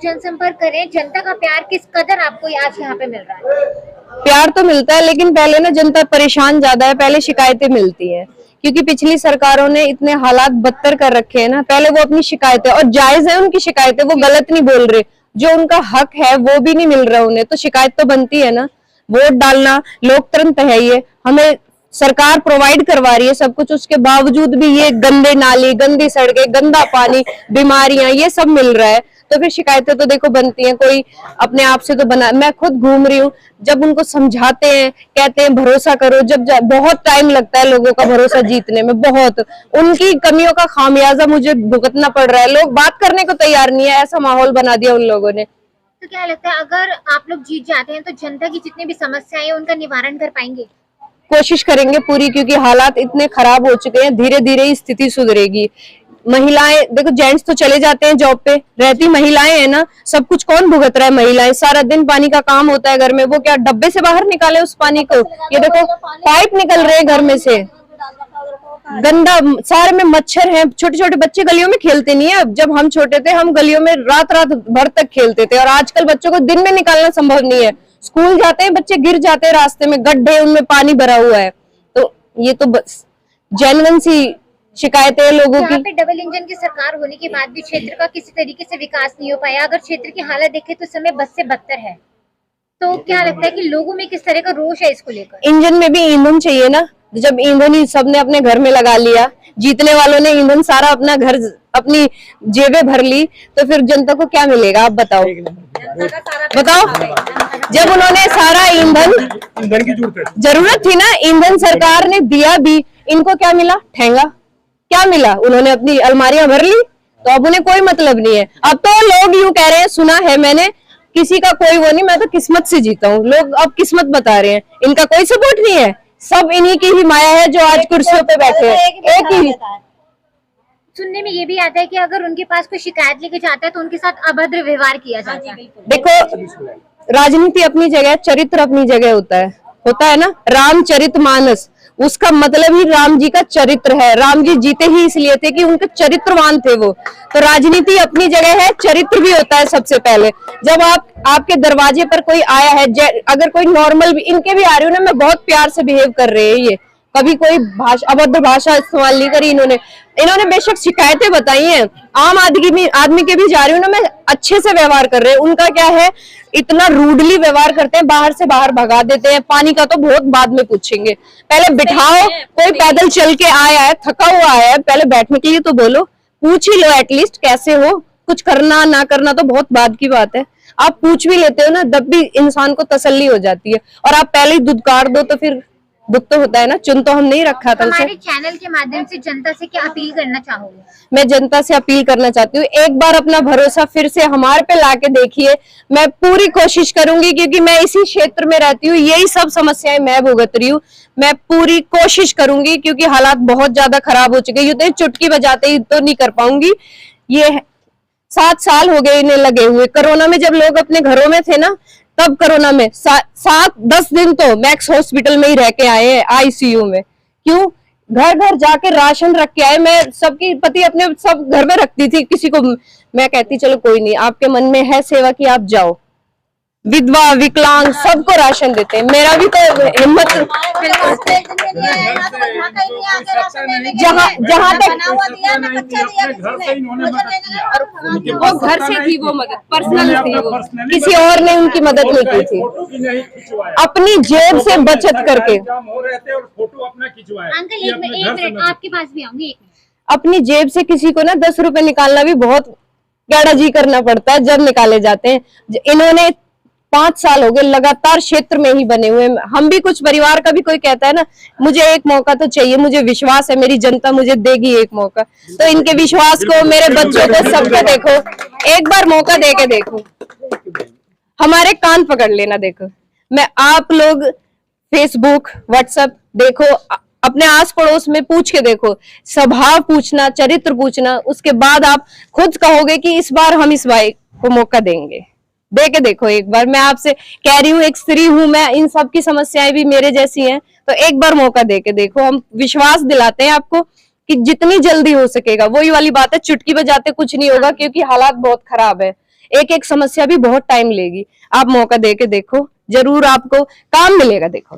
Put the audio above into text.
जनसंपर्क करें, जनता का प्यार किस कदर आपको आज यहाँ पे मिल रहा है? प्यार तो मिलता है, लेकिन पहले ना जनता परेशान ज्यादा है, पहले शिकायतें मिलती है क्योंकि पिछली सरकारों ने इतने हालात बदतर कर रखे हैं ना। पहले वो अपनी शिकायतें, और जायज है उनकी शिकायतें, वो गलत नहीं बोल रहे, जो उनका हक है वो भी नहीं मिल रहा उन्हें, तो शिकायत तो बनती है ना। वोट डालना लोकतंत्र है, ये हमें सरकार प्रोवाइड करवा रही है सब कुछ, उसके बावजूद भी ये गंदे नाली, गंदी सड़कें, गंदा पानी, बीमारियां, ये सब मिल रहा है, तो फिर शिकायतें तो देखो बनती हैं। कोई अपने आप से तो बना, मैं खुद घूम रही हूँ, जब उनको समझाते हैं, कहते हैं भरोसा करो, जब बहुत टाइम लगता है लोगों का भरोसा जीतने में, बहुत उनकी कमियों का खामियाजा मुझे भुगतना पड़ रहा है। लोग बात करने को तैयार नहीं है, ऐसा माहौल बना दिया उन लोगों ने। तो क्या लगता है अगर आप लोग जीत जाते हैं तो जनता की जितनी भी समस्याएं हैं उनका निवारण कर पाएंगे? कोशिश करेंगे पूरी, क्योंकि हालात इतने खराब हो चुके हैं, धीरे धीरे स्थिति सुधरेगी। महिलाएं देखो, जेंट्स तो चले जाते हैं जॉब पे, रहती महिलाएं है ना, सब कुछ कौन भुगत रहा है? महिलाएं, सारा दिन पानी का काम होता है घर में, वो क्या डब्बे से बाहर निकाले उस पानी को? ये देखो पाइप निकल रहे हैं घर में से, गंदा, सारे में मच्छर हैं। छोटे छोटे बच्चे गलियों में खेलते नहीं है, जब हम छोटे थे हम गलियों में रात रात भर तक खेलते थे, और आजकल बच्चों को दिन में निकालना संभव नहीं है। स्कूल जाते हैं बच्चे, गिर जाते हैं रास्ते में, गड्ढे, उनमें पानी भरा हुआ है। तो ये तो बस जेन्युइन सी शिकायतें लोगों की। यहाँ पे डबल इंजन की सरकार होने के बाद भी क्षेत्र का किसी तरीके से विकास नहीं हो पाया। अगर क्षेत्र की हालत देखें तो समय बद से बदतर है, तो क्या लगता है कि लोगों में किस तरह का रोष है इसको लेकर? इंजन में भी ईंधन चाहिए ना, जब ईंधन ही सबने अपने घर में लगा लिया, जीतने वालों ने ईंधन सारा अपना घर, अपनी जेबें भर ली, तो फिर जनता को क्या मिलेगा? आप बताओ बताओ। जब उन्होंने सारा ईंधन की जरूरत थी ना, ईंधन सरकार ने दिया भी, इनको क्या मिला? ठेंगा। क्या मिला? उन्होंने अपनी अलमारियां भर ली, तो अब उन्हें कोई मतलब नहीं है। अब तो लोग यूं कह रहे हैं, सुना है मैंने, किसी का कोई वो नहीं, मैं तो किस्मत से जीता हूँ। लोग अब किस्मत बता रहे हैं, इनका कोई सपोर्ट नहीं है, सब इन्हीं की ही माया है जो आज कुर्सियों पे बैठे हैं। एक ही सुनने में ये भी आता है कि अगर उनके पास कोई शिकायत लेके जाता है तो उनके साथ अभद्र व्यवहार किया जाता है। देखो, राजनीति अपनी जगह, चरित्र अपनी जगह होता है ना। रामचरितमानस, उसका मतलब ही राम जी का चरित्र है। राम जी जीते ही इसलिए थे कि उनके चरित्रवान थे वो। तो राजनीति अपनी जगह है, चरित्र भी होता है सबसे पहले। जब आपके दरवाजे पर कोई आया है, अगर कोई नॉर्मल भी, इनके भी आ रही हूँ ना, मैं बहुत प्यार से बिहेव कर रहे हैं, ये कभी कोई अभद्र भाषा इस्तेमाल नहीं करी इन्होंने बेशक शिकायतें बताई हैं, आम आदमी के भी जा रही हूँ ना, मैं अच्छे से व्यवहार कर रहे हैं। उनका क्या है, इतना रूडली व्यवहार करते हैं, बाहर से बाहर भगा देते हैं। पानी का तो बहुत बाद में पूछेंगे, पहले बिठाओ। कोई पैदल चल के आया है, थका हुआ आया है, पहले बैठने के लिए तो बोलो, पूछ ही लो एटलीस्ट कैसे हो। कुछ करना ना करना तो बहुत बाद की बात है, आप पूछ भी लेते हो ना, तब भी इंसान को तसल्ली हो जाती है। और आप पहले ही दुदकार दो तो फिर दुख तो होता है ना। चुन तो हम नहीं रखा था। हमारे चैनल के माध्यम से जनता से क्या अपील करना चाहोगे? मैं जनता से अपील करना चाहती हूँ, एक बार अपना भरोसा फिर से हमारे पे लाके देखिए। मैं पूरी कोशिश करूंगी, क्योंकि मैं इसी क्षेत्र में रहती हूँ, यही सब समस्याएं मैं भुगत रही हूँ। मैं पूरी कोशिश करूंगी, क्योंकि हालात बहुत ज्यादा खराब हो चुके हैं। ये तो चुटकी बजाते ही तो नहीं कर पाऊंगी। ये 7 साल हो गए इन्हें लगे हुए। कोरोना में जब लोग अपने घरों में थे ना, तब कोरोना में 7-10 दिन तो मैक्स हॉस्पिटल में ही रह के आए हैं, आईसीयू में। क्यों? घर घर जाके राशन रख के आए। मैं सबकी पति अपने सब घर में रखती थी, किसी को मैं कहती चलो कोई नहीं, आपके मन में है सेवा की आप जाओ। विधवा, विकलांग, सबको राशन देते हैं। मेरा भी तो हिम्मत, जहाँ तक वो घर से थी, वो मदद पर्सनल थी, वो किसी और ने उनकी मदद नहीं की थी, अपनी जेब से बचत करके। अंकल एक मिनट आपके पास भी आऊंगी। अपनी जेब से किसी को ना 10 रुपए निकालना भी बहुत गैड़ा जी करना पड़ता है, जब निकाले जाते हैं। इन्होंने 5 साल हो गए लगातार क्षेत्र में ही बने हुए। हम भी कुछ परिवार का भी कोई कहता है ना, मुझे एक मौका तो चाहिए, मुझे विश्वास है मेरी जनता मुझे देगी एक मौका। तो इनके विश्वास को, मेरे बच्चों को, सबको देखो, एक बार मौका दे के देखो, हमारे कान पकड़ लेना। देखो, मैं आप लोग फेसबुक, व्हाट्सएप देखो, अपने आस पड़ोस में पूछ के देखो, स्वभाव पूछना, चरित्र पूछना, उसके बाद आप खुद कहोगे कि इस बार हम इस भाई को मौका देंगे। दे के देखो एक बार। मैं आपसे कह रही हूँ, एक स्त्री हूं मैं, इन सब की समस्याएं भी मेरे जैसी हैं, तो एक बार मौका दे के देखो। हम विश्वास दिलाते हैं आपको कि जितनी जल्दी हो सकेगा, वही वाली बात है, चुटकी बजाते कुछ नहीं होगा, क्योंकि हालात बहुत खराब है। एक एक समस्या भी बहुत टाइम लेगी। आप मौका दे के देखो, जरूर आपको काम मिलेगा। देखो